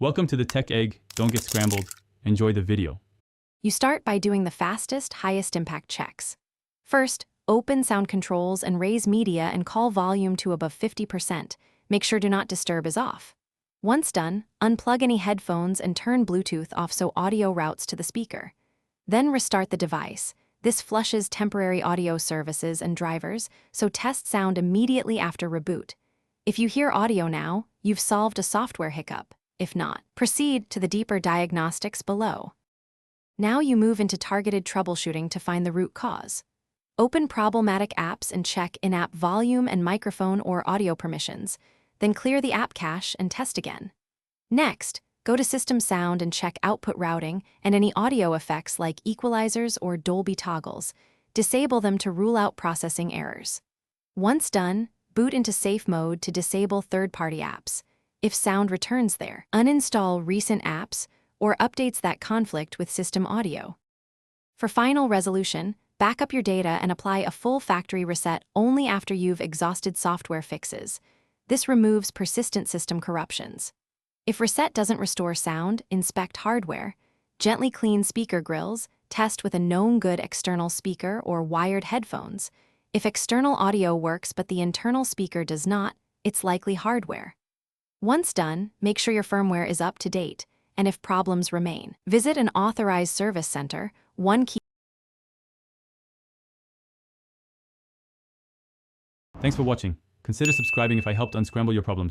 Welcome to the Tech Egg. Don't get scrambled. Enjoy the video. You start by doing the fastest, highest impact checks. First, open sound controls and raise media and call volume to above 50%. Make sure Do Not Disturb is off. Once done, unplug any headphones and turn Bluetooth off so audio routes to the speaker. Then restart the device. This flushes temporary audio services and drivers, so test sound immediately after reboot. If you hear audio now, you've solved a software hiccup. If not, proceed to the deeper diagnostics below. Now you move into targeted troubleshooting to find the root cause. Open problematic apps and check in-app volume and microphone or audio permissions, then clear the app cache and test again. Next, go to System Sound and check output routing and any audio effects like equalizers or Dolby toggles. Disable them to rule out processing errors. Once done, boot into safe mode to disable third-party apps. If sound returns there, uninstall recent apps or updates that conflict with system audio. For final resolution, back up your data and apply a full factory reset only after you've exhausted software fixes. This removes persistent system corruptions. If reset doesn't restore sound, inspect hardware. Gently clean speaker grills, test with a known good external speaker or wired headphones. If external audio works but the internal speaker does not, it's likely hardware. Once done, make sure your firmware is up to date, and if problems remain, visit an authorized service center. One key. Thanks for watching. Consider subscribing if I helped unscramble your problems.